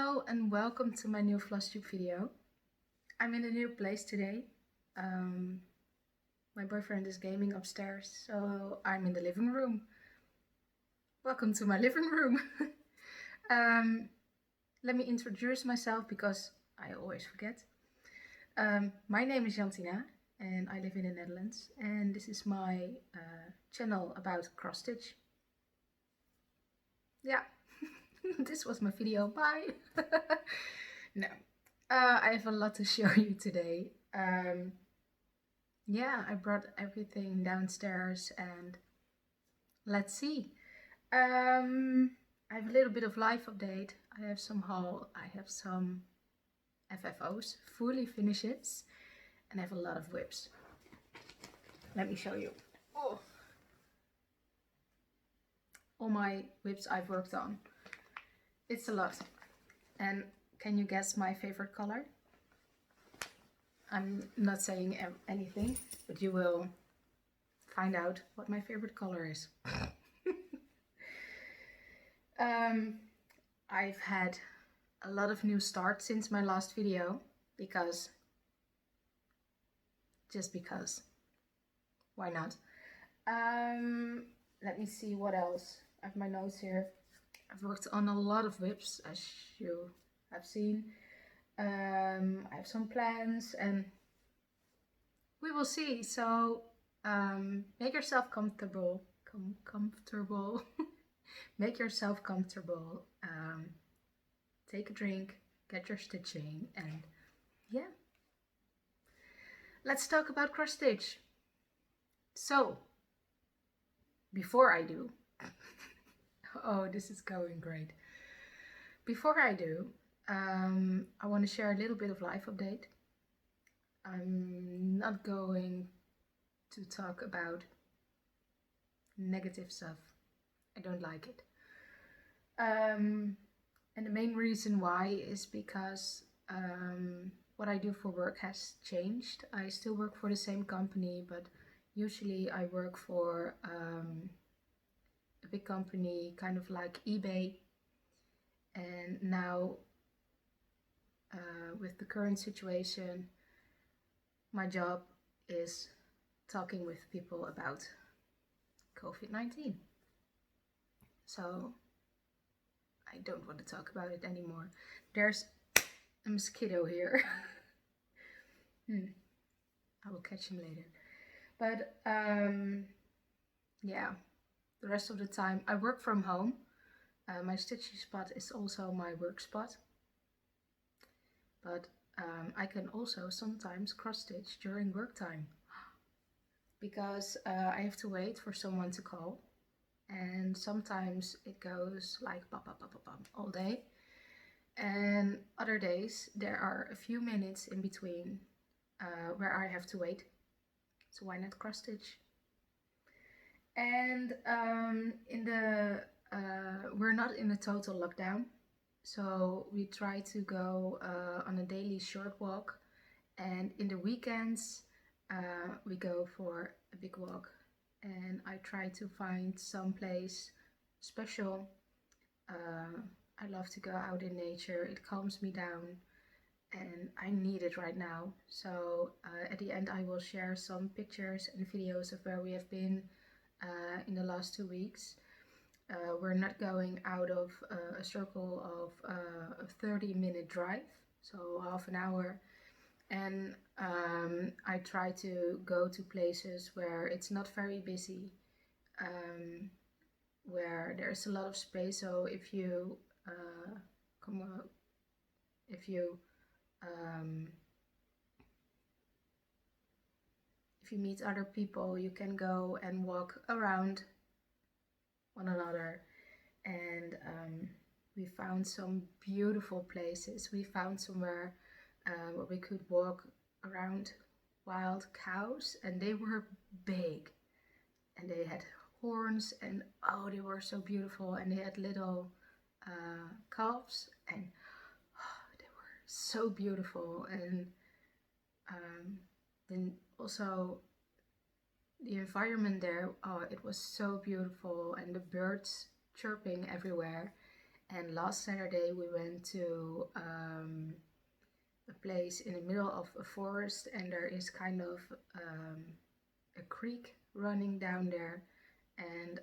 Hello and welcome to my new Flosstube video. I'm in a new place today. My boyfriend is gaming upstairs, so I'm in the living room. Welcome to my living room. Let me introduce myself because I always forget. My name is Jantina and I live in the Netherlands, and this is my channel about cross-stitch. Yeah. This was my video, bye! No, I have a lot to show you today. Yeah, I brought everything downstairs and let's see. I have a little bit of life update. I have some haul, I have some FFOs, fully finishes, and I have a lot of whips. Let me show you. Oh. All my whips I've worked on. It's a lot. And can you guess my favorite color? I'm not saying anything, but you will find out what my favorite color is. I've had a lot of new starts since my last video just because. Why not? Let me see what else. I have my notes here. I've worked on a lot of whips, as you have seen. I have some plans and we will see. So make yourself comfortable. Make yourself comfortable. Take a drink, get your stitching, and yeah. Let's talk about cross stitch. So before I do, oh, this is going great. Before I do, I want to share a little bit of life update. I'm not going to talk about negative stuff. I don't like it. And the main reason why is because what I do for work has changed. I still work for the same company, but usually I work for a big company, kind of like eBay. And now, with the current situation, my job is talking with people about COVID-19. So I don't want to talk about it anymore. There's a mosquito here. I will catch him later. But yeah, the rest of the time I work from home. My stitching spot is also my work spot. But I can also sometimes cross stitch during work time because I have to wait for someone to call, and sometimes it goes like bop, bop, bop, bop, bop, all day, and other days there are a few minutes in between where I have to wait. So why not cross stitch? And we're not in a total lockdown, so we try to go on a daily short walk, and in the weekends we go for a big walk, and I try to find some place special. I love to go out in nature. It calms me down and I need it right now. So at the end I will share some pictures and videos of where we have been in the last 2 weeks. We're not going out of a circle of a 30-minute drive, so half an hour. And I try to go to places where it's not very busy, where there's a lot of space. So if you meet other people, you can go and walk around one another. And we found some beautiful places. We found somewhere where we could walk around wild cows, and they were big and they had horns, and oh, they were so beautiful, and they had little calves, and oh, they were so beautiful. And then also the environment there, oh, it was so beautiful, and the birds chirping everywhere. And last Saturday we went to a place in the middle of a forest, and there is kind of a creek running down there, and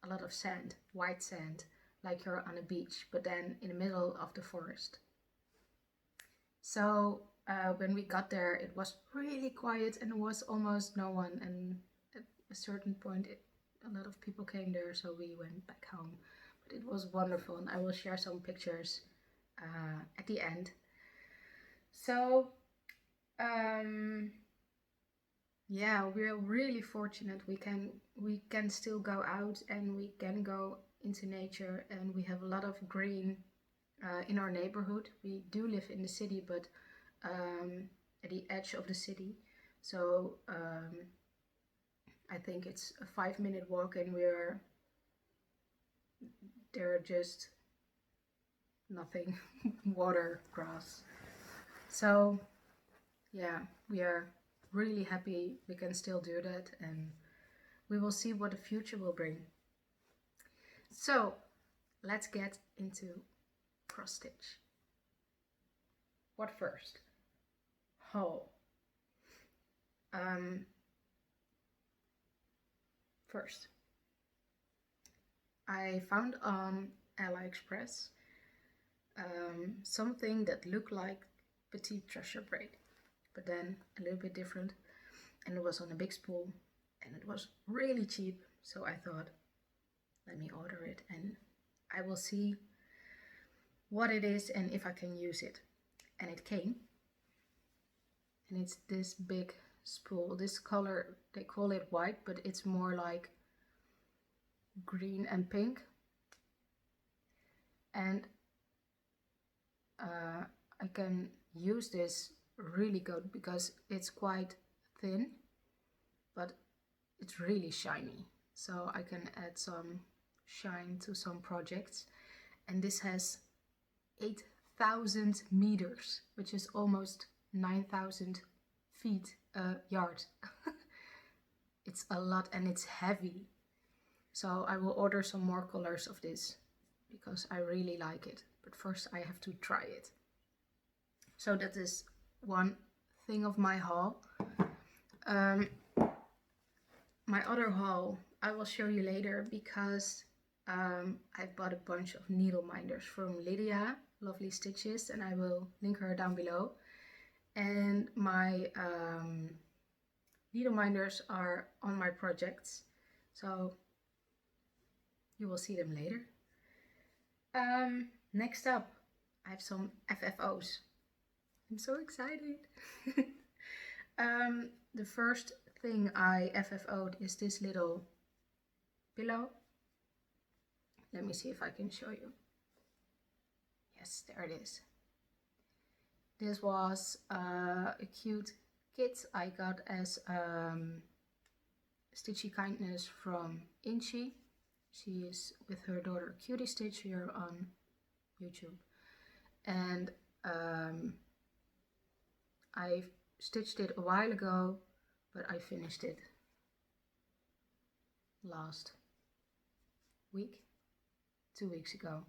a lot of sand, white sand, like you're on a beach, but then in the middle of the forest. So when we got there, it was really quiet and there was almost no one, and at a certain point a lot of people came there, so we went back home. But it was wonderful, and I will share some pictures at the end. So yeah, we're really fortunate. We can still go out and we can go into nature, and we have a lot of green in our neighborhood. We do live in the city, but at the edge of the city. So I think it's a 5-minute walk, and there are just nothing, water, grass. So yeah, we are really happy we can still do that, and we will see what the future will bring. So let's get into cross stitch. What first? Haul. First, I found on AliExpress something that looked like petite treasure braid, but then a little bit different, and it was on a big spool, and it was really cheap, so I thought, let me order it and I will see what it is and if I can use it. And it came, and it's this big spool. This color, they call it white, but it's more like green and pink, and I can use this really good because it's quite thin, but it's really shiny, so I can add some shine to some projects. And this has 8,000 meters, which is almost 9,000 feet a yard. It's a lot, and it's heavy, so I will order some more colors of this because I really like it, but first I have to try it. So that is one thing of my haul. My other haul I will show you later, because I bought a bunch of needle minders from Lydia, Lovely Stitches, and I will link her down below. And my needle minders are on my projects, so you will see them later. Next up, I have some FFOs. I'm so excited. The first thing I FFO'd is this little pillow. Let me see if I can show you. Yes, there it is. This was a cute kit I got as Stitchy Kindness from Kitschy. She is with her daughter Cutie Stitch here on YouTube. And I stitched it a while ago, but I finished it last week, 2 weeks ago.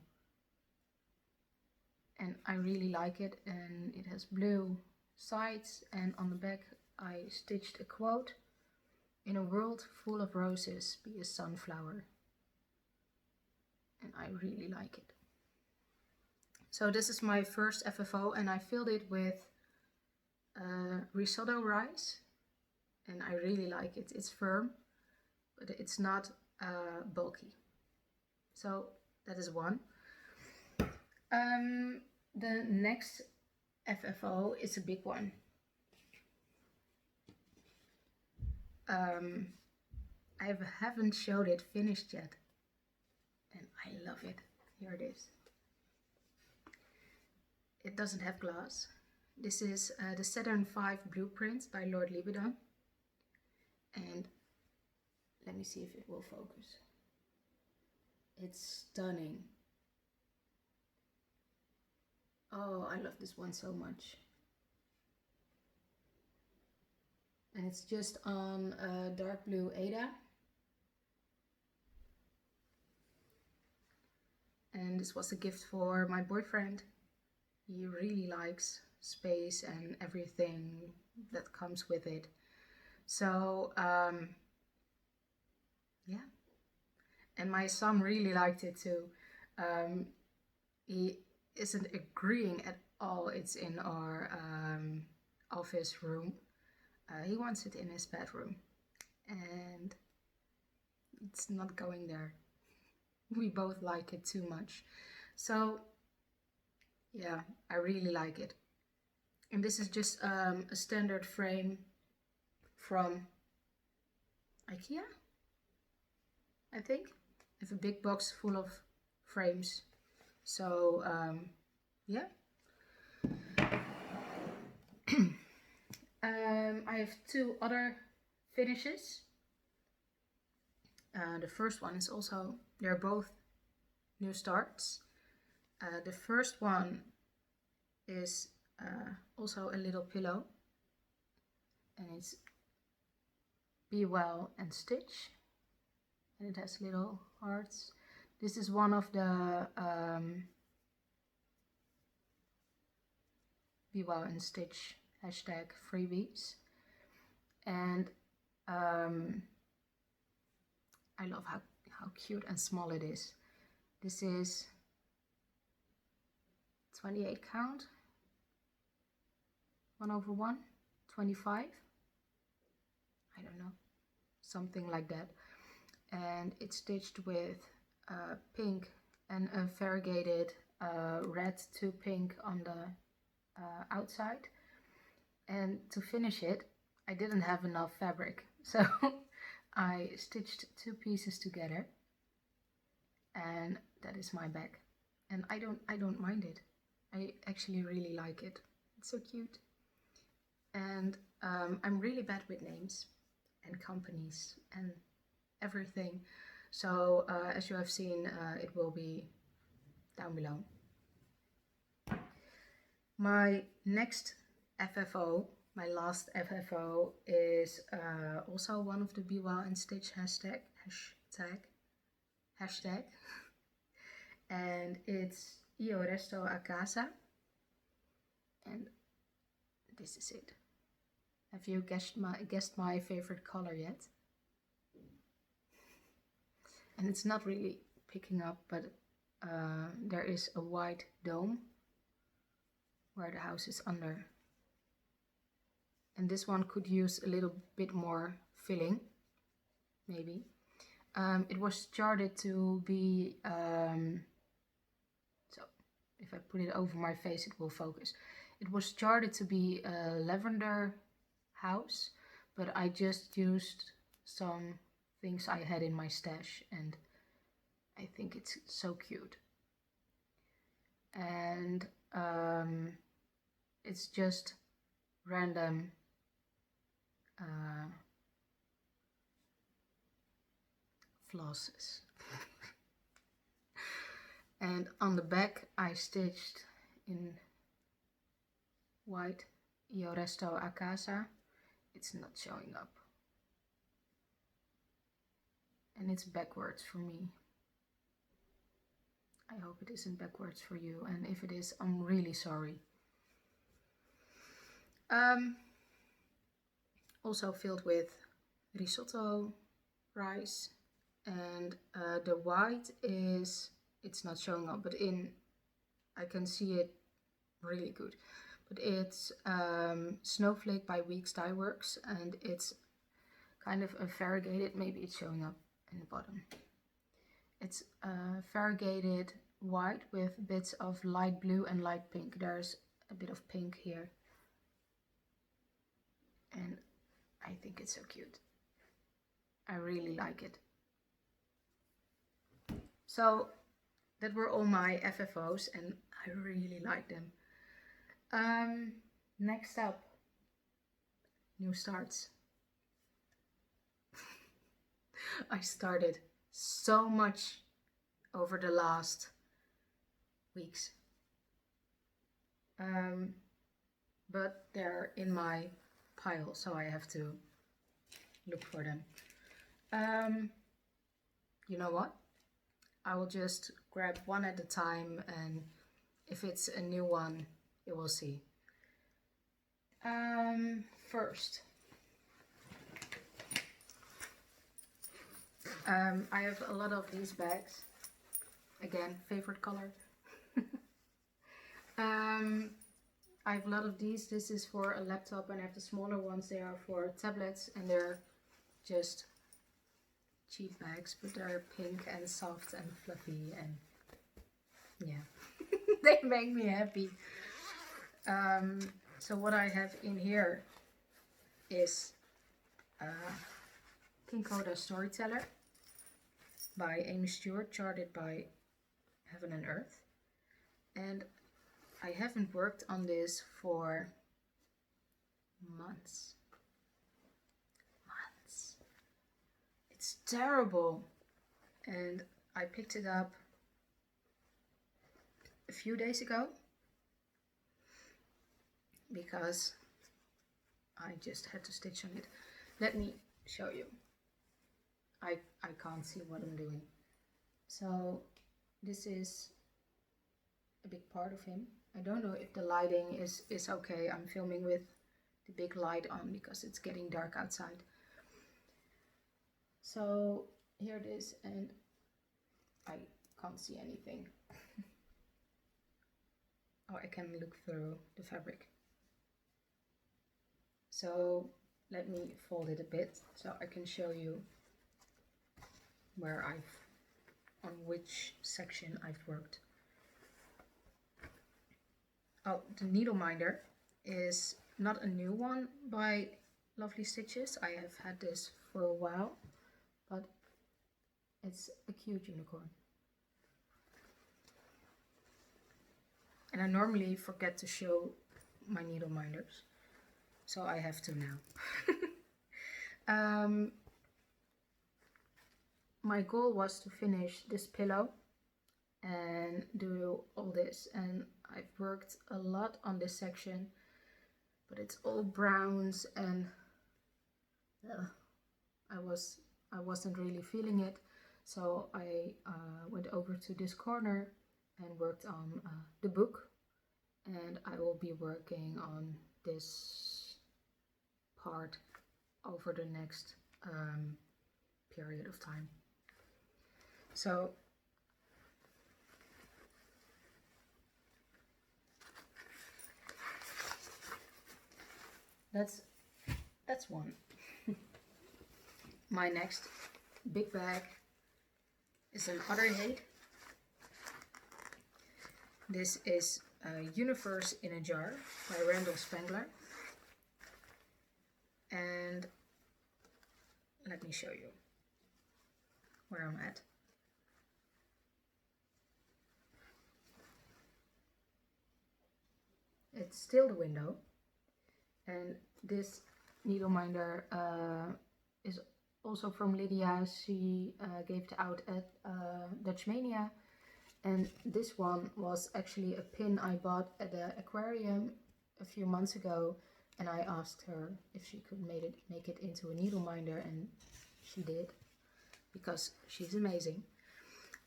And I really like it, and it has blue sides, and on the back I stitched a quote: "In a world full of roses, be a sunflower." And I really like it. So this is my first FFO, and I filled it with risotto rice, and I really like it. It's firm, but it's not bulky. So that is one. The next FFO is a big one. I haven't showed it finished yet, and I love it. Here it is. It doesn't have glass. This is the Saturn V blueprint by Lord Libidan, and let me see if it will focus. It's stunning. Oh, I love this one so much. And it's just on dark blue Ada. And this was a gift for my boyfriend. He really likes space and everything that comes with it. So yeah, and my son really liked it too. He isn't agreeing at all it's in our office room. He wants it in his bedroom, and it's not going there. We both like it too much. So yeah, I really like it. And this is just a standard frame from IKEA, I think. I have a big box full of frames. So yeah. I have two other finishes. The first one is also, they're both new starts. The first one is also a little pillow, and it's Be Well and Stitch, and it has little hearts. This is one of the Be Well and Stitch hashtag freebies, and I love how cute and small it is. This is 28 count, 1/1, 25, I don't know, something like that. And it's stitched with pink and a variegated red to pink on the outside. And to finish it, I didn't have enough fabric, so I stitched two pieces together, and that is my bag. And I don't mind it. I actually really like it. It's so cute. And I'm really bad with names and companies and everything. So as you have seen, it will be down below. My next FFO, my last FFO, is also one of the Be Well and Stitch hashtag, and it's Resto a Casa, and this is it. Have you guessed my favorite color yet? And it's not really picking up, but there is a white dome where the house is under. And this one could use a little bit more filling, maybe. It was charted to be, so if I put it over my face it will focus. It was charted to be a lavender house, but I just used some things I had in my stash, and I think it's so cute. And it's just random flosses. And on the back I stitched in white Resto a Casa. It's not showing up, and it's backwards for me. I hope it isn't backwards for you, and if it is, I'm really sorry. Also filled with risotto rice, and the white is, it's not showing up, but I can see it really good. But it's Snowflake by Weeks Dye Works, and it's kind of a variegated, maybe it's showing up in the bottom. It's variegated white with bits of light blue and light pink. There's a bit of pink here, and I think it's so cute. I really like it. So that were all my FFOs, and I really like them. Next up, new starts. I started so much over the last weeks, but they're in my pile, so I have to look for them. You know what? I will just grab one at a time, and if it's a new one, you will see. First, I have a lot of these bags. Again, favorite color. I have a lot of these. This is for a laptop, and I have the smaller ones. They are for tablets, and they're just cheap bags, but they're pink and soft and fluffy, and yeah, they make me happy. So what I have in here is Coda Storyteller by Aimee Stewart, charted by Heaven and Earth. And I haven't worked on this for months. It's terrible. And I picked it up a few days ago because I just had to stitch on it. Let me show you. I can't see what I'm doing. So this is a big part of him. I don't know if the lighting is okay. I'm filming with the big light on because it's getting dark outside. So here it is, and I can't see anything. Oh, I can look through the fabric. So let me fold it a bit so I can show you on which section I've worked. Oh, the needle minder is not a new one by Lovely Stitches. I have had this for a while, but it's a cute unicorn. And I normally forget to show my needle minders, so I have to now. My goal was to finish this pillow and do all this, and I've worked a lot on this section, but it's all browns, and I wasn't really feeling it, so I went over to this corner and worked on the book, and I will be working on this part over the next period of time. So that's one. My next big bag is another HAED. This is Universe in a Jar by Randal Spangler. And let me show you where I'm at. It's still the window, and this needle minder is also from Lydia. She gave it out at Dutch Mania, and this one was actually a pin I bought at the aquarium a few months ago, and I asked her if she could make it into a needle minder, and she did, because she's amazing.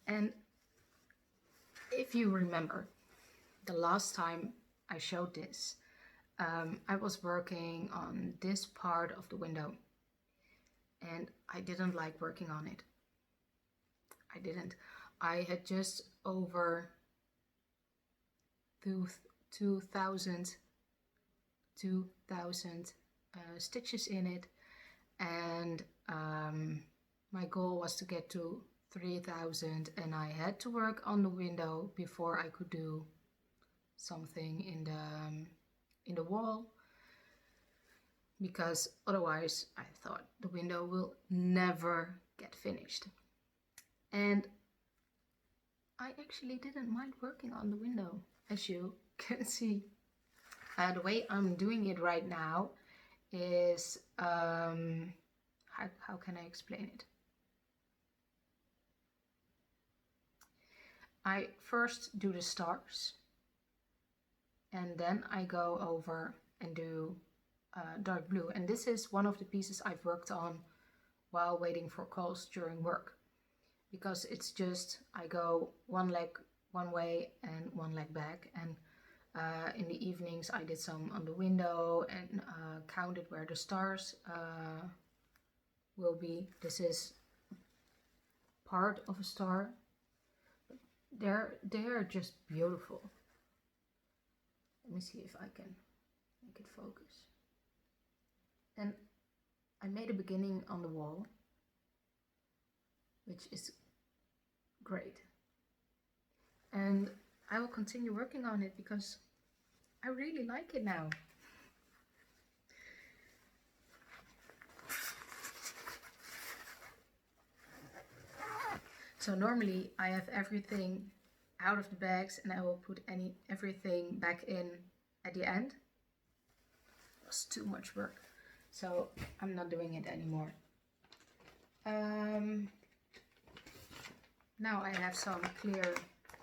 And if you remember, the last time I showed this, I was working on this part of the window, and I didn't like working on it. I didn't. I had just over 2,000 stitches in it, and my goal was to get to 3,000, and I had to work on the window before I could do something in the wall, because otherwise I thought the window will never get finished. And I actually didn't mind working on the window, as you can see. The way I'm doing it right now is, how can I explain it? I first do the stars, and then I go over and do dark blue. And this is one of the pieces I've worked on while waiting for calls during work. because it's just, I go one leg one way and one leg back, and in the evenings I did some on the window and counted where the stars will be. This is part of a star. They're just beautiful. Let me see if I can make it focus. And I made a beginning on the wall, which is great. And I will continue working on it because I really like it now. So normally I have everything out of the bags and I will put everything back in at the end. It was too much work, so I'm not doing it anymore. Now I have some clear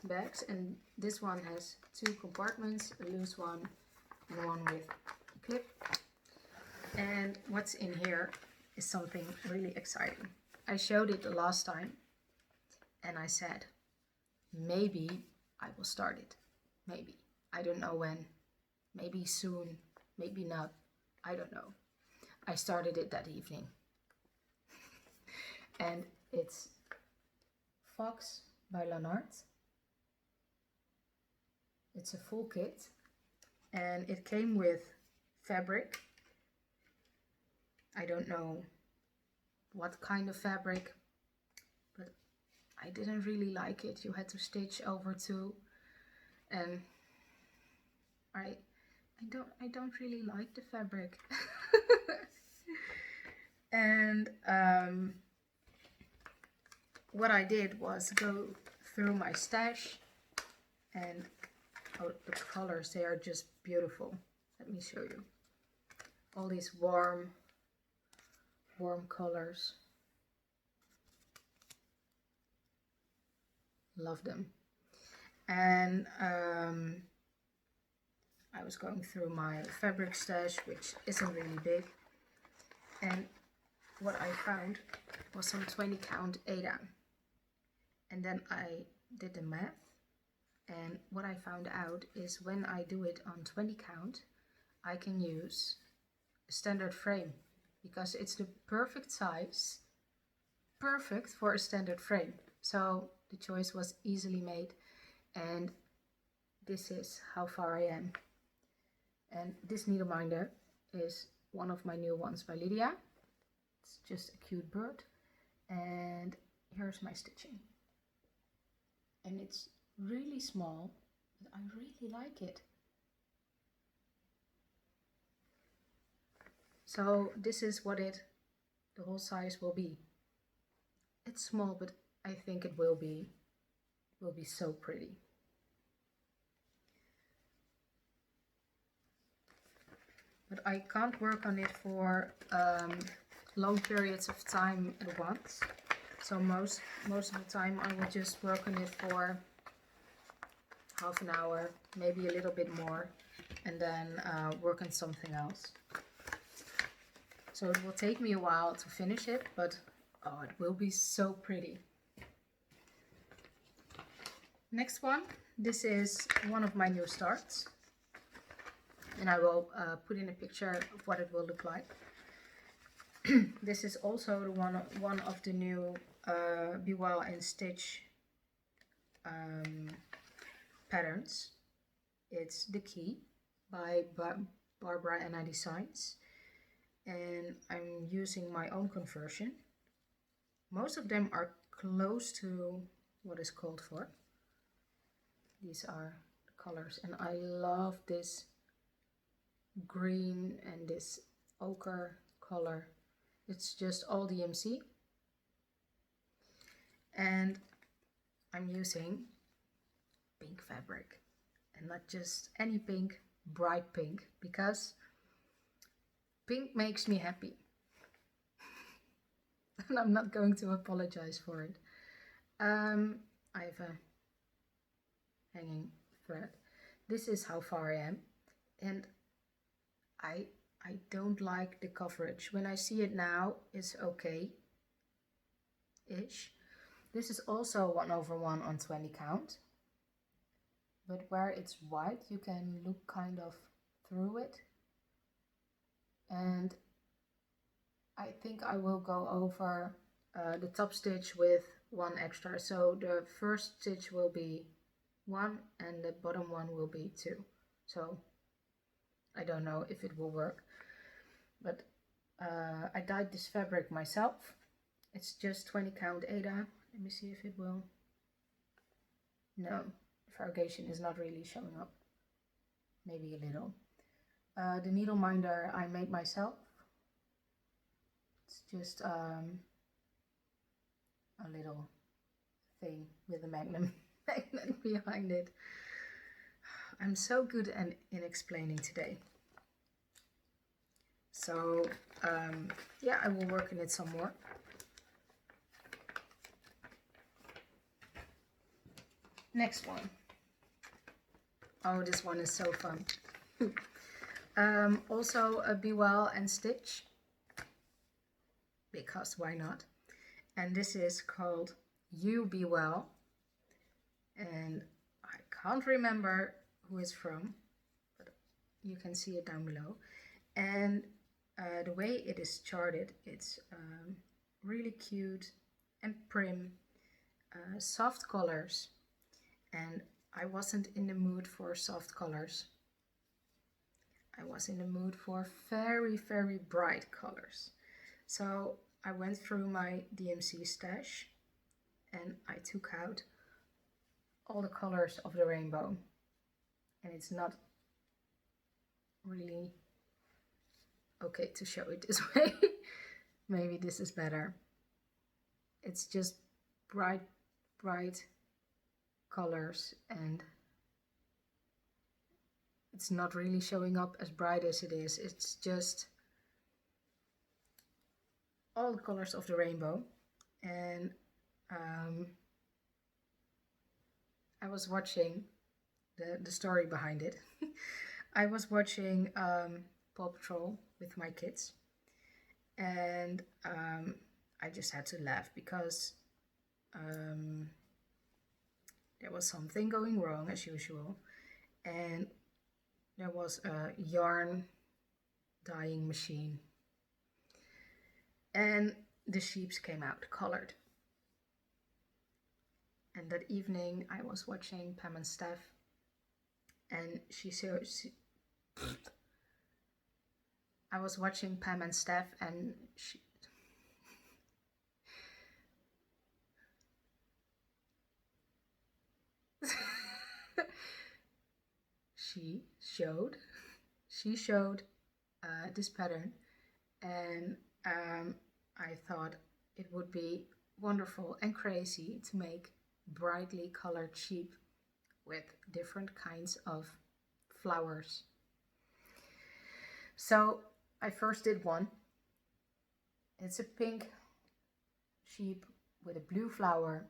bags, and this one has 2 compartments, a loose one and one with a clip. And what's in here is something really exciting. I showed it the last time and I said, maybe I will start it. Maybe. I don't know when. Maybe soon. Maybe not. I don't know. I started it that evening. And it's Fox by LanArte. It's a full kit. And it came with fabric. I don't know what kind of fabric, but I didn't really like it. You had to stitch over 2, and I don't really like the fabric. And what I did was go through my stash, and oh, the colors, they are just beautiful. Let me show you. All these warm colors. Love them. And I was going through my fabric stash, which isn't really big, and what I found was some 20 count Ada. And then I did the math, and what I found out is when I do it on 20 count, I can use a standard frame because it's the perfect size, perfect for a standard frame. So the choice was easily made, and this is how far I am. And this needleminder is one of my new ones by Lydia. It's just a cute bird. And here's my stitching. And it's really small, but I really like it. So this is what the whole size will be. It's small, but I think it will be so pretty. But I can't work on it for long periods of time at once. So most of the time I will just work on it for half an hour, maybe a little bit more, and then work on something else. So it will take me a while to finish it, but oh, it will be so pretty. Next one, this is one of my new starts, and I will put in a picture of what it will look like. This is also the one of the new Be Well and Stitch patterns. It's The Key by Barbara and I Designs, and I'm using my own conversion. Most of them are close to what is called for. These are the colors, and I love this green and this ochre color. It's just all DMC, and I'm using pink fabric, and not just any pink, bright pink, because pink makes me happy. And I'm not going to apologize for it. I have a hanging thread. This is how far I am, and I don't like the coverage. When I see it now, it's okay-ish, This is also 1/1 on 20 count, but where it's white you can look kind of through it. And I think I will go over the top stitch with one extra. So the first stitch will be 1 and the bottom one will be 2. So I don't know if it will work, but I dyed this fabric myself. It's just 20 count Ada. Let me see if it will. No, variegation is not really showing up. Maybe a little. The needle minder I made myself. It's just a little thing with a magnet behind it. I'm so good in explaining today. So yeah, I will work on it some more. Next one. Oh, this one is so fun. Also a Be Well and Stitch, because why not? And this is called You Be Well, and I can't remember who it's from, but you can see it down below. And the way it is charted, it's really cute and prim, soft colors, and I wasn't in the mood for soft colors. I was in the mood for very, very bright colors. So I went through my DMC stash and I took out all the colors of the rainbow. And it's not really okay to show it this way. Maybe this is better. It's just bright, bright colors, and it's not really showing up as bright as it is. It's just all the colors of the rainbow. And I was watching the story behind it. I was watching Paw Patrol with my kids, and I just had to laugh because there was something going wrong as usual, and there was a yarn dyeing machine, and the sheeps came out colored. And that evening I was watching Pam and Steph, and I was watching Pam and Steph, and she showed this pattern, and I thought it would be wonderful and crazy to make brightly colored sheep with different kinds of flowers. So I first did one. It's a pink sheep with a blue flower,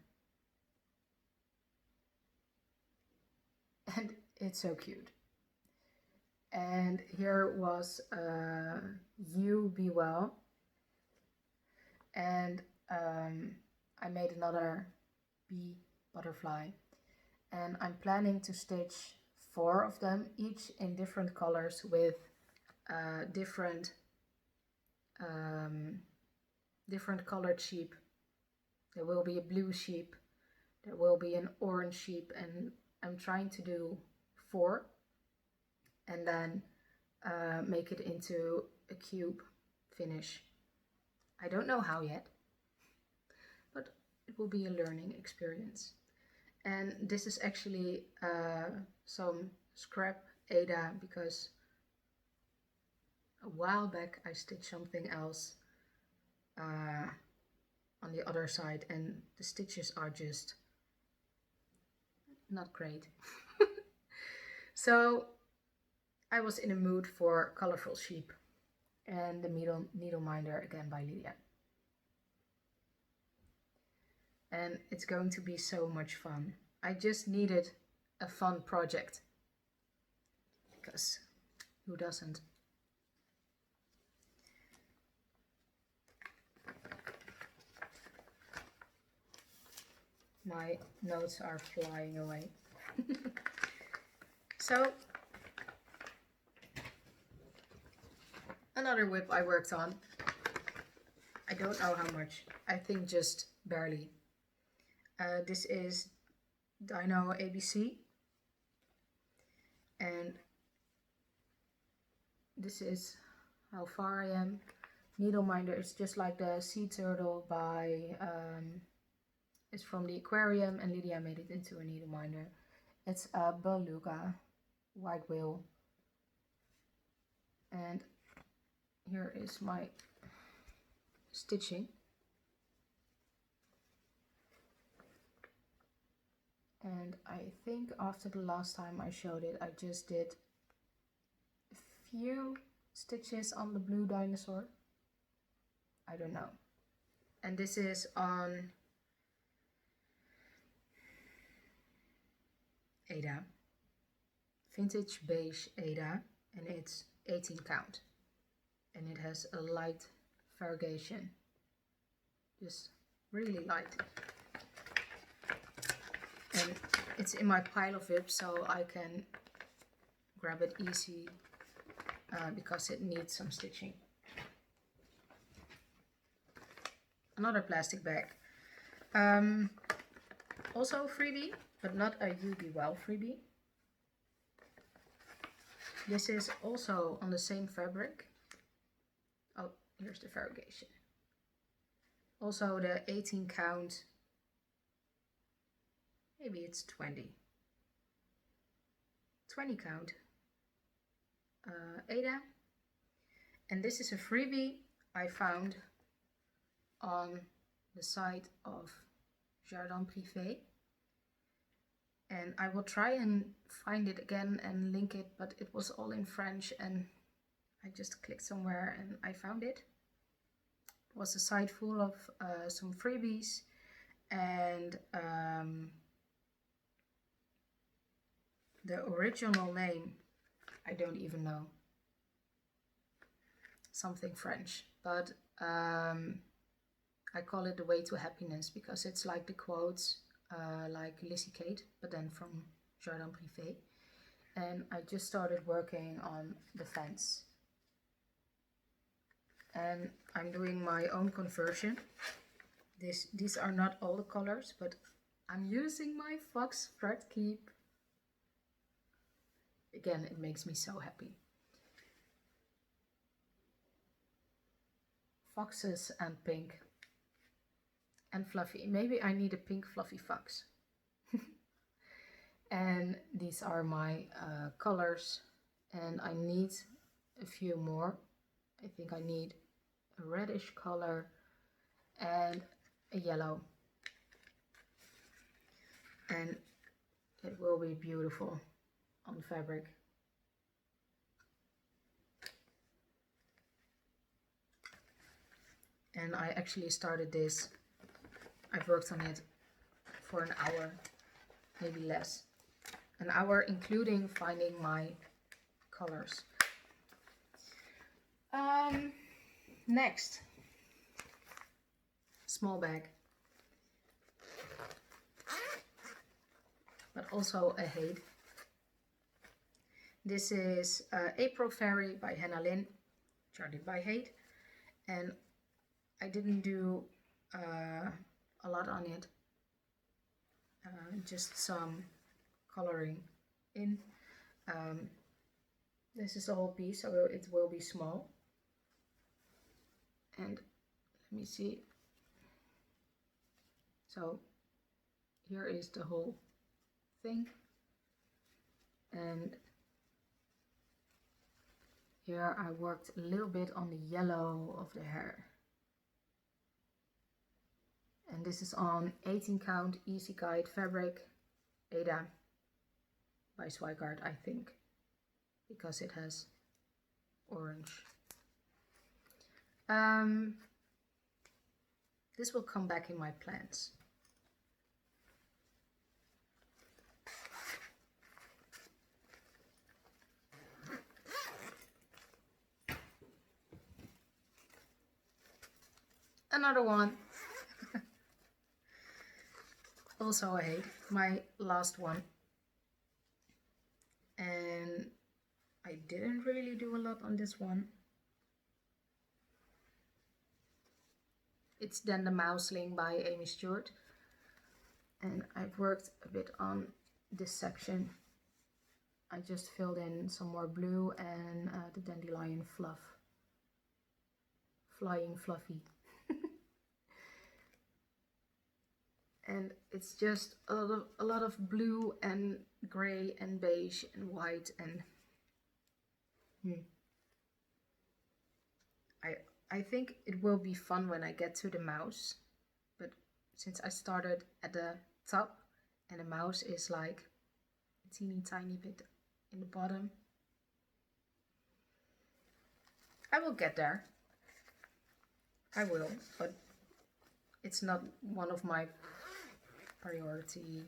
and it's so cute. And here was You Be Well, and I made another bee butterfly, and I'm planning to stitch 4 of them, each in different colors with different colored sheep. There will be a blue sheep, there will be an orange sheep, and I'm trying to do 4 and then make it into a cube finish. I don't know how yet, but it will be a learning experience. And this is actually some scrap Ada, because a while back I stitched something else on the other side, and the stitches are just not great. So I was in a mood for colorful sheep, and the needle minder again by Lydia. And it's going to be so much fun. I just needed a fun project, because who doesn't? My notes are flying away. So, another whip I worked on. I don't know how much. I think just barely. This is Dino ABC. And this is how far I am. Needle minder is just like the sea turtle by it's from the aquarium, and Lydia made it into a needle minder. It's a beluga white whale. And here is my stitching. And I think after the last time I showed it, I just did a few stitches on the blue dinosaur. I don't know. And this is on Ada, vintage beige Ada, and it's 18 count. And it has a light variegation, just really light. And it's in my pile of whips, so I can grab it easy because it needs some stitching. Another plastic bag. Also freebie, but not a UB Well freebie. This is also on the same fabric. Oh, here's the variegation. Also the 18 count. Maybe it's 20 count Ada. And this is a freebie I found on the site of Jardin Privé. And I will try and find it again and link it, but it was all in French and I just clicked somewhere and I found it. It was a site full of some freebies, and the original name, I don't even know. Something French, but I call it The Way to Happiness because it's like the quotes, like Lissy Kate, but then from Jardin Privé. And I just started working on the fence. And I'm doing my own conversion. These are not all the colors, but I'm using my Fox thread keep. Again, it makes me so happy. Foxes and pink and fluffy. Maybe I need a pink fluffy fox. And these are my colors, and I need a few more. I think I need a reddish color and a yellow. And it will be beautiful on fabric. And I actually started this, I've worked on it for an hour, maybe less. An hour including finding my colors. Next, small bag, but also a HAED. This is April Fairy by Lynn, Jardin by HAED, and I didn't do a lot on it, just some coloring in. This is the whole piece, so it will be small. And let me see. So here is the whole thing. And here I worked a little bit on the yellow of the hair. And this is on 18 count Easy Guide fabric, Ada by Swigart, I think, because it has orange. This will come back in my plans. Another one. Also a HAED, my last one. And I didn't really do a lot on this one. It's then the Mouseling by Aimee Stewart. And I've worked a bit on this section. I just filled in some more blue and the dandelion fluff. Flying fluffy. And it's just a lot of blue and grey and beige and white and I think it will be fun when I get to the mouse, but since I started at the top and the mouse is like a teeny tiny bit in the bottom, I will get there. I will, but it's not one of my priority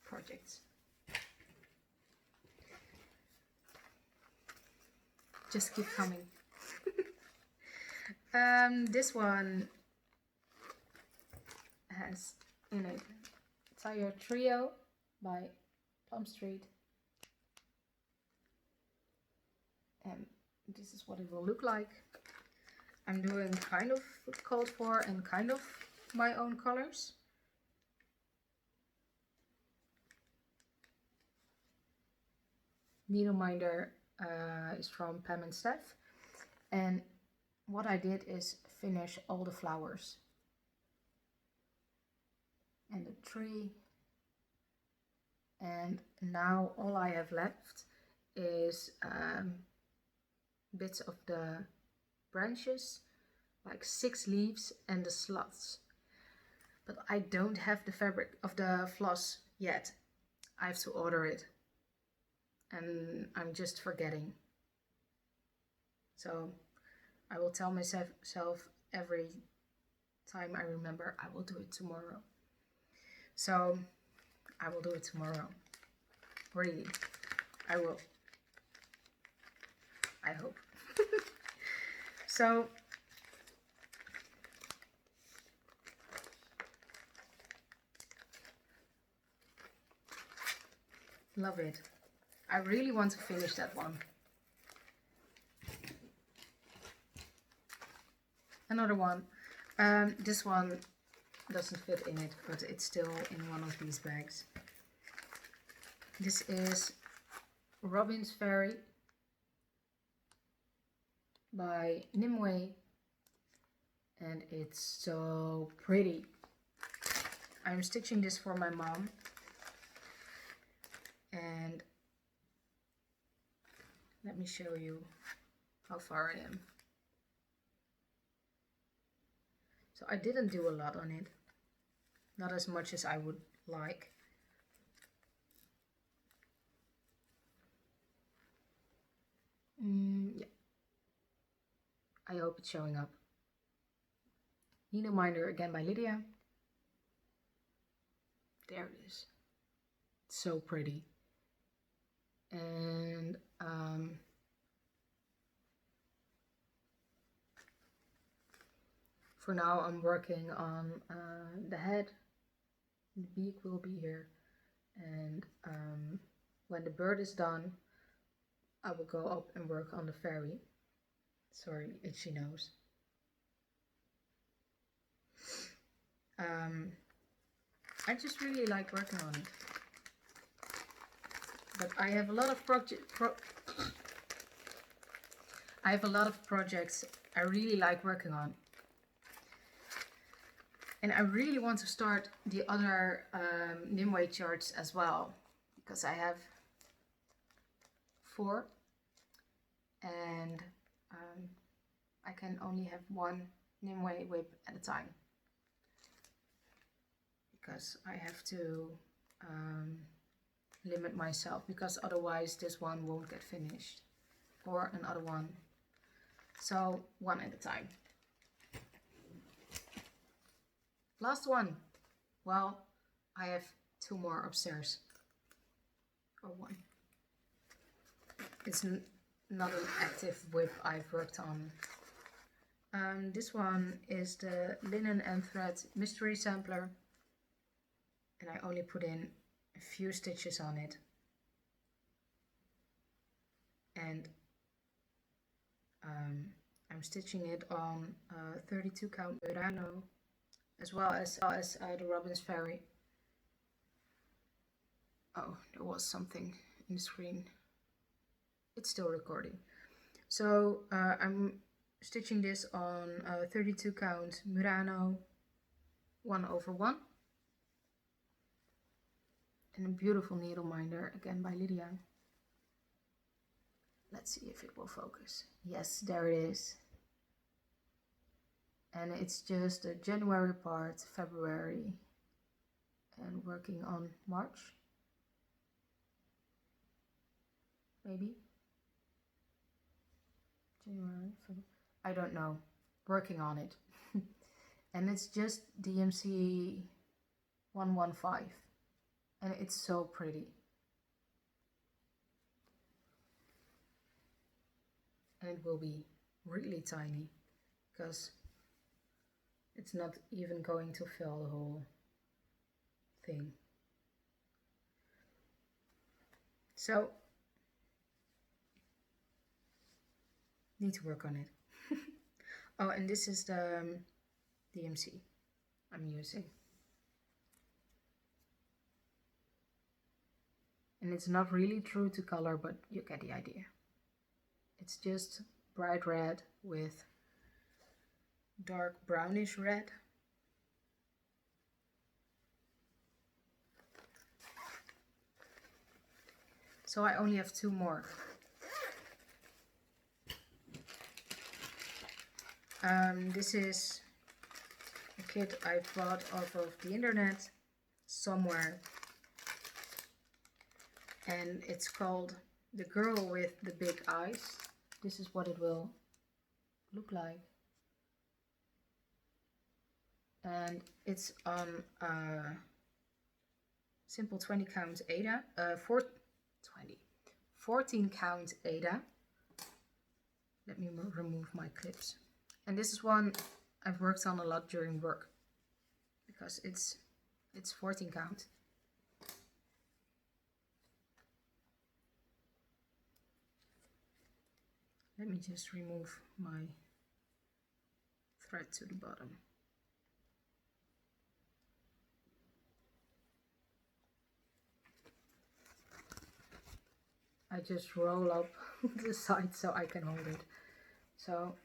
projects. Just keep coming. This one has in it Tire Trio by Plumstreet. And this is what it will look like. I'm doing kind of called for and kind of my own colors. Needle minder is from Pam and Steph. And what I did is finish all the flowers. And the tree. And now all I have left is bits of the branches, like 6 leaves and the slots. But I don't have the fabric of the floss yet. I have to order it. And I'm just forgetting. So I will tell myself every time I remember I will do it tomorrow. So I will do it tomorrow. Really. I will. I hope. So love it. I really want to finish that one. Another one. This one doesn't fit in it, but it's still in one of these bags. This is Robin's Fairy by Mimue, and it's so pretty. I'm stitching this for my mom, and let me show you how far I am. So I didn't do a lot on it, not as much as I would like. Yeah. I hope it's showing up. Needle minder again by Lydia. There it is. It's so pretty. And for now I'm working on the head. The beak will be here. And when the bird is done, I will go up and work on the fairy. Sorry, itchy nose. I just really like working on it. But I have a lot of projects I really like working on. And I really want to start the other Mimue charts as well, because I have 4 and I can only have 1 Mimue whip at a time, because I have to limit myself, because otherwise this one won't get finished, or another one. So 1 at a time. Last one. Well, I have 2 more upstairs, or 1. It's not an active whip I've worked on. This one is the Linen and Thread Mystery Sampler. and I only put in a few stitches on it, and I'm stitching it on 32 count Murano, as well as the Robin's Fairy. Oh, there was something in the screen. It's still recording. So I'm stitching this on 32 count Murano 1/1, and a beautiful needle minder, again by Libidan. Let's see if it will focus. Yes, there it is. And it's just the January part, February, and working on March, maybe. January, February, I don't know. Working on it. And it's just DMC 115, and it's so pretty. And it will be really tiny, because it's not even going to fill the whole thing. So, need to work on it. Oh, and this is the DMC I'm using. And it's not really true to color, but you get the idea. It's just bright red with dark brownish red. So I only have 2 more. This is a kit I bought off of the internet somewhere, and it's called The Girl with the Big Eyes. This is what it will look like, and it's on simple 20 count Aida, 14 count Aida. Let me remove my clips. And this is one I've worked on a lot during work, because it's 14 count. Let me just remove my thread to the bottom. I just roll up the side so I can hold it. So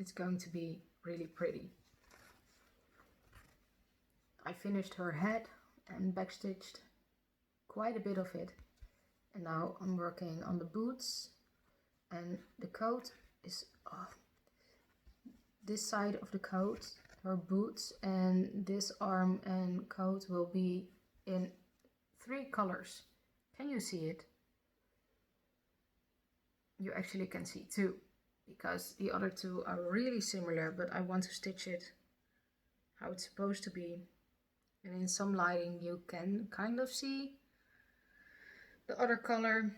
it's going to be really pretty. I finished her head and backstitched quite a bit of it. And now I'm working on the boots, and the coat is this side of the coat, her boots, and this arm and coat will be in 3 colors. Can you see it? You actually can see 2, because the other 2 are really similar, but I want to stitch it how it's supposed to be. And in some lighting you can kind of see the other color,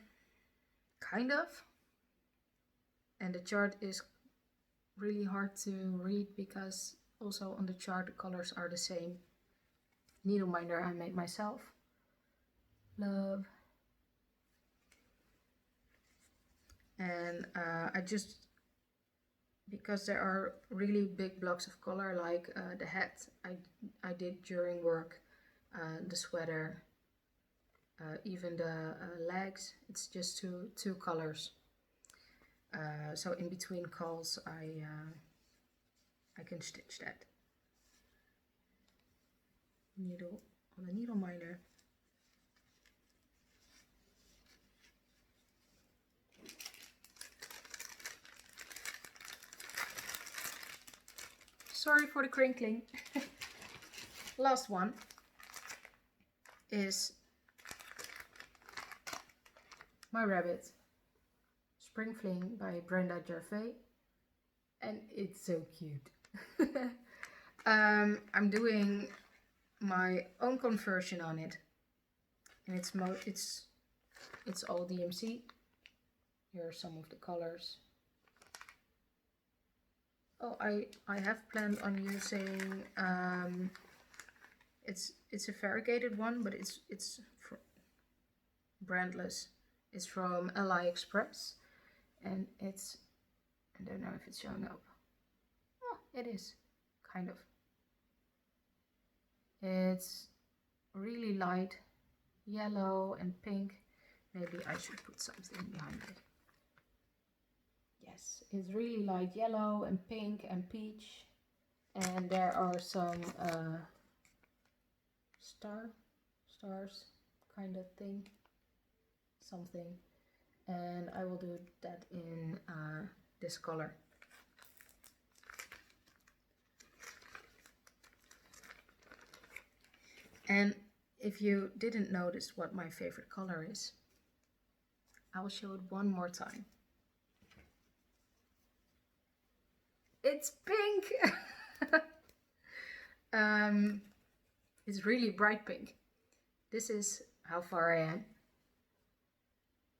kind of. And the chart is really hard to read, because also on the chart the colors are the same. Needle minder I made myself. Love. And I just, because there are really big blocks of color, like the hat I did during work, the sweater, even the legs, it's just two colors. So in between calls I can stitch that. Needle on a needle minder. Sorry for the crinkling. Last one is my rabbit, Spring Fling by Brenda Jardin, and it's so cute. I'm doing my own conversion on it, and it's all DMC. Here are some of the colors. Oh, I have planned on using It's a variegated one, but it's brandless. It's from AliExpress, and it's, I don't know if it's showing up. Oh, it is, kind of. It's really light yellow and pink. Maybe I should put something behind it. Yes, it's really light yellow and pink and peach. And there are some stars kind of thing. Something. And I will do that in this color. And if you didn't notice what my favorite color is, I will show it one more time. It's pink! It's really bright pink. This is how far I am.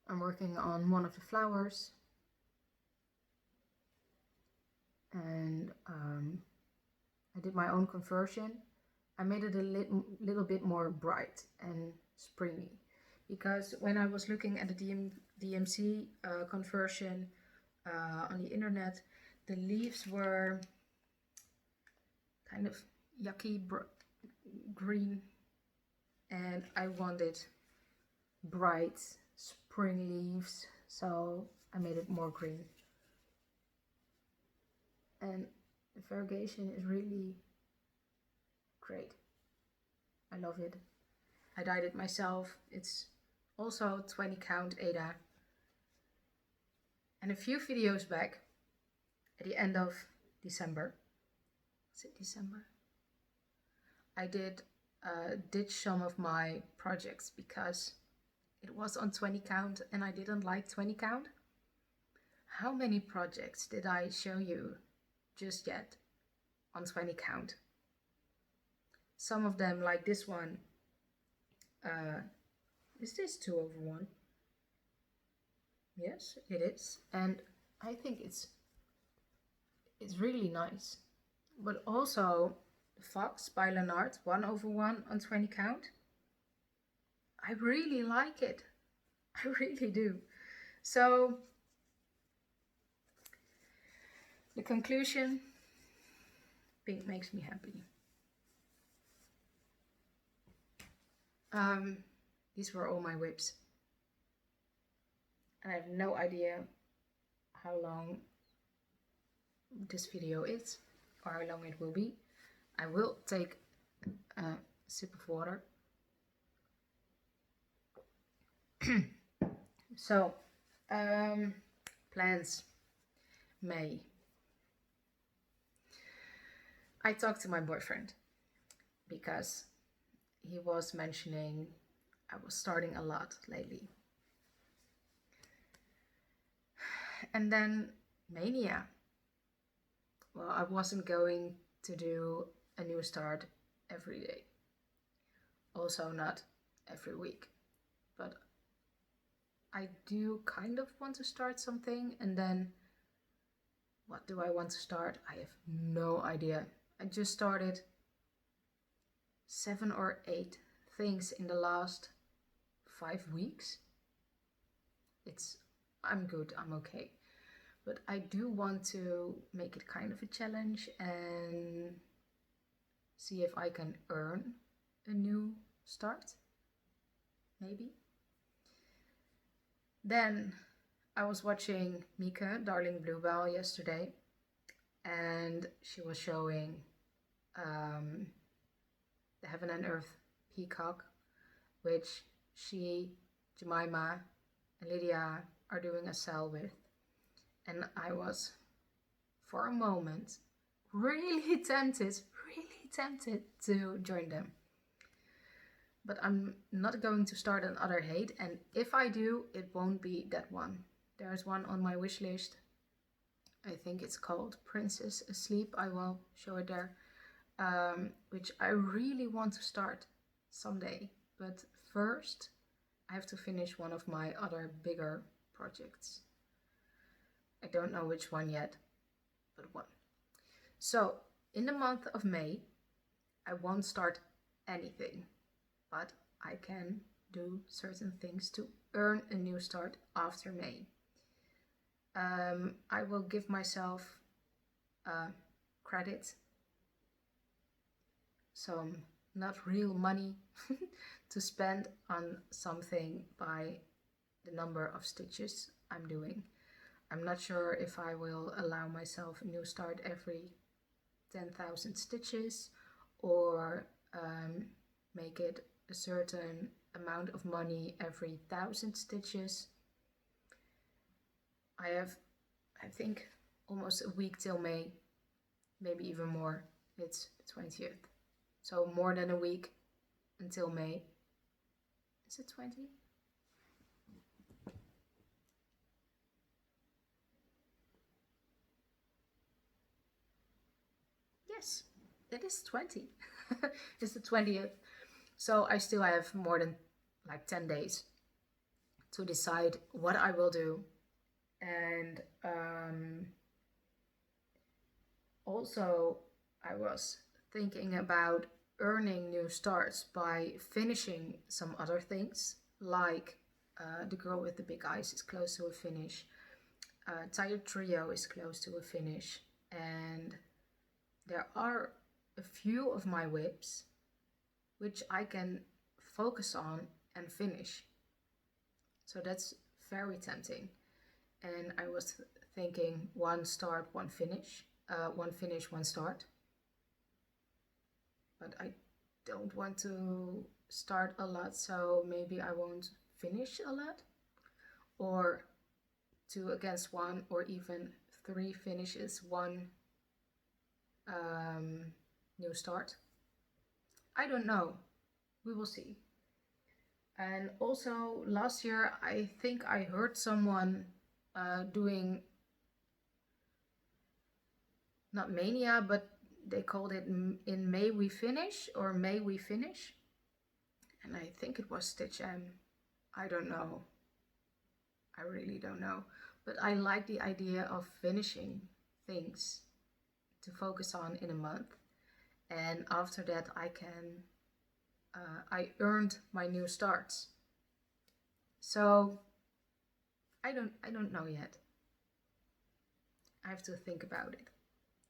I'm working on one of the flowers. And I did my own conversion. I made it a little bit more bright and springy, because when I was looking at the DMC conversion on the internet, the leaves were kind of yucky green, and I wanted bright spring leaves, so I made it more green. And the variegation is really great. I love it. I dyed it myself. It's also 20 count Aida. And a few videos back, at the end of December, is it December? I did ditch some of my projects because it was on 20 count and I didn't like 20 count. How many projects did I show you just yet on 20 count? Some of them, like this one, is this 2/1? Yes, it is. And I think it's really nice. But also the Fox by LanArte 1/1 on 20 count. I really like it. I really do. So the conclusion, pink makes me happy. These were all my whips. And I have no idea how long this video is or how long it will be. I will take a sip of water. So, plans, May. I talked to my boyfriend because he was mentioning I was starting a lot lately. And then mania. Well, I wasn't going to do a new start every day. Also not every week. But I do kind of want to start something, and then what do I want to start? I have no idea. I just started 7 or 8 things in the last 5 weeks. I'm good, I'm okay. But I do want to make it kind of a challenge and see if I can earn a new start. Maybe. Then I was watching Mika, Darling Bluebell, yesterday, and she was showing the Heaven and Earth peacock, which she, Jemima, and Lydia are doing a sell with. And I was, for a moment, really tempted to join them. But I'm not going to start another HAED, and if I do, it won't be that one. There's one on my wish list. I think it's called Princess Asleep. I will show it there. Which I really want to start someday. But first, I have to finish one of my other bigger projects. I don't know which one yet, but one. So, in the month of May, I won't start anything, but I can do certain things to earn a new start after May. I will give myself credit, some not real money to spend on something by the number of stitches I'm doing. I'm not sure if I will allow myself a new start every 10,000 stitches or make it a certain amount of money every 1,000 stitches. I have, I think, almost a week till May, maybe even more. It's 20th, so more than a week until May. Is it 20? Yes, it is 20. It's the 20th. So I still have more than like 10 days to decide what I will do. And also I was thinking about earning new starts by finishing some other things, like The Girl with the Big Eyes is close to a finish, Tired Trio is close to a finish, and there are a few of my whips which I can focus on and finish. So that's very tempting. And I was thinking one start, one finish, one start. But I don't want to start a lot, so maybe I won't finish a lot. Or 2 against 1, or even 3 finishes, 1 new start. I don't know. We will see. And also last year I think I heard someone doing, not mania, but they called it In May We Finish, or May We Finish. And I think it was Stitch M. I don't know. I really don't know. But I like the idea of finishing things to focus on in a month. And after that I can, I earned my new starts. So I don't know yet. I have to think about it.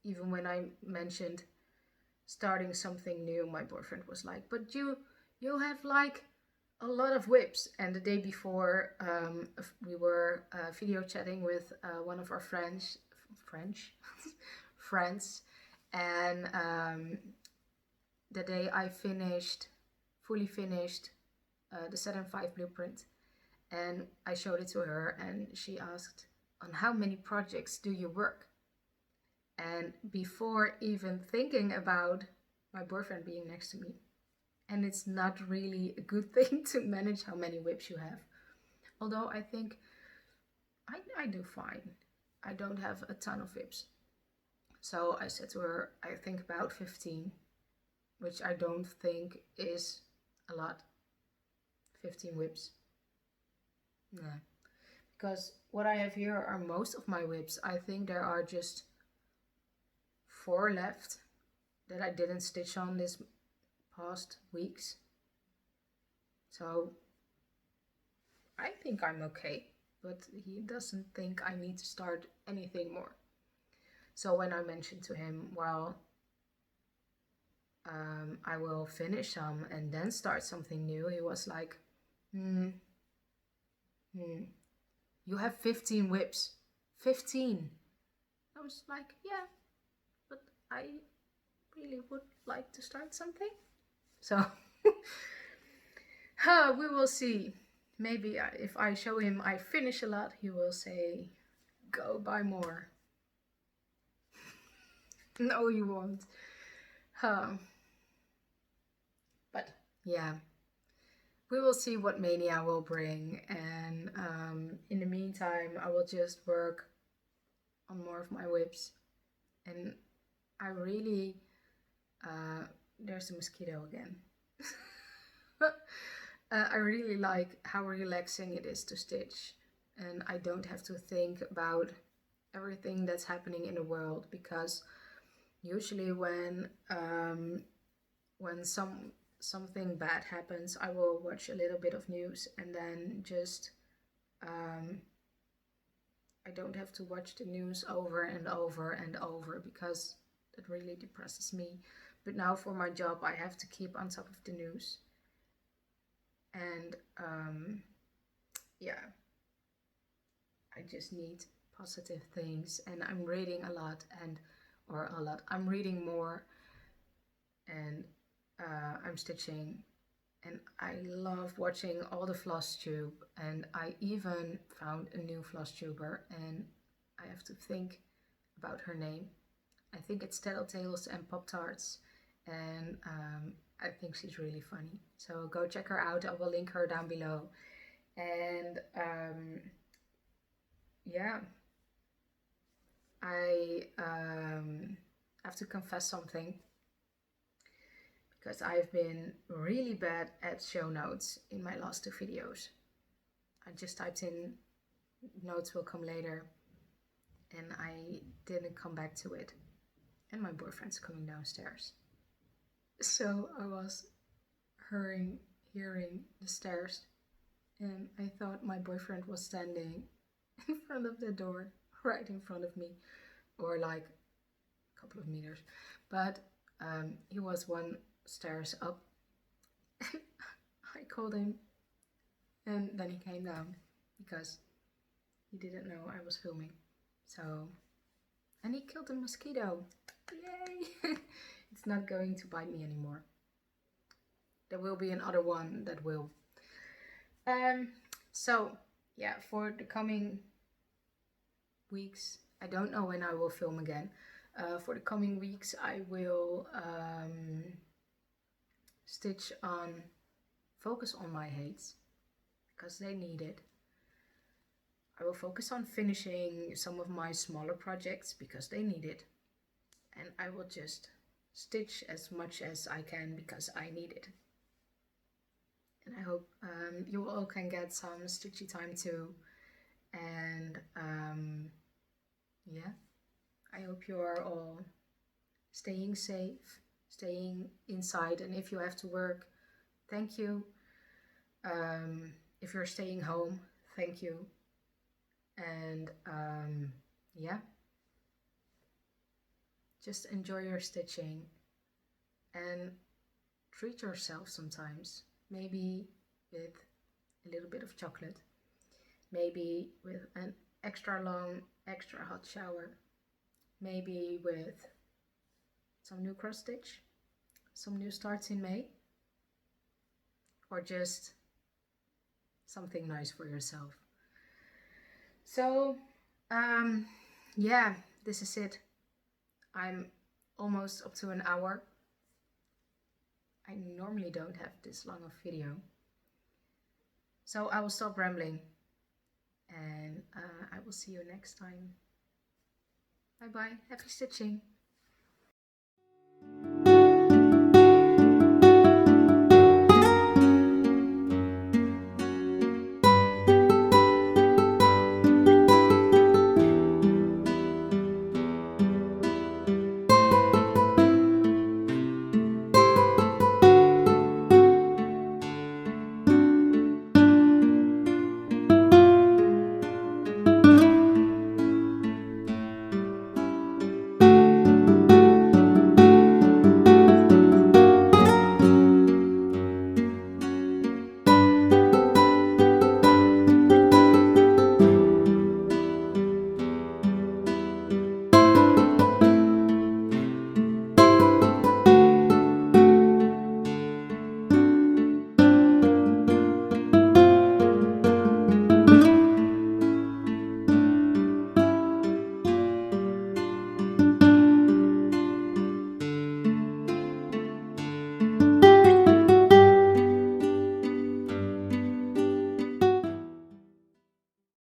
Even when I mentioned starting something new, my boyfriend was like, but you have like a lot of whips. And the day before we were video chatting with one of our friends, and the day I fully finished the Saturn V blueprint, and I showed it to her, and she asked, on how many projects do you work? And before even thinking about my boyfriend being next to me, and it's not really a good thing to manage how many whips you have. Although I think I do fine. I don't have a ton of whips. So I said to her, I think about 15, which I don't think is a lot. 15 whips. No. Because what I have here are most of my whips. I think there are just 4 left that I didn't stitch on this past weeks. So I think I'm okay, but he doesn't think I need to start anything more. So when I mentioned to him, well, I will finish some and then start something new, he was like, you have 15 whips. 15. I was like, yeah, but I really would like to start something. So we will see. Maybe if I show him I finish a lot, he will say, go buy more. No, he won't. But yeah, we will see what Mania will bring. And in the meantime, I will just work on more of my whips. And I really, there's a mosquito again. I really like how relaxing it is to stitch, and I don't have to think about everything that's happening in the world, because usually when something bad happens, I will watch a little bit of news and then just I don't have to watch the news over and over and over because that really depresses me. But now for my job, I have to keep on top of the news. And yeah, I just need positive things. And I'm reading a lot I'm reading more, and I'm stitching. And I love watching all the Flosstube, and I even found a new Flosstuber, and I have to think about her name. I think it's Tattletales and Pop-Tarts, and I think she's really funny. So go check her out. I will link her down below. And yeah, I have to confess something, because I've been really bad at show notes in my last 2 videos. I just typed in notes will come later, and I didn't come back to it. And my boyfriend's coming downstairs. So I was hearing the stairs, and I thought my boyfriend was standing in front of the door, right in front of me, or like a couple of meters. But he was 1 stairs up. I called him, and then he came down because he didn't know I was filming. So, and he killed a mosquito. Yay! It's not going to bite me anymore. There will be another one that will. So yeah, for the coming weeks, I don't know when I will film again. For the coming weeks, I will focus on my HAEDs, because they need it. I will focus on finishing some of my smaller projects because they need it. And I will just stitch as much as I can because I need it. And I hope you all can get some stitchy time too. And yeah, I hope you are all staying safe, staying inside, and if you have to work, thank you. If you're staying home, thank you. And yeah, just enjoy your stitching and treat yourself sometimes. Maybe with a little bit of chocolate, maybe with an extra long, extra hot shower, maybe with some new cross stitch, some new starts in May, or just something nice for yourself. So yeah, this is it. I'm almost up to an hour. I normally don't have this long of video. So I will stop rambling, and I will see you next time. Bye bye, happy stitching.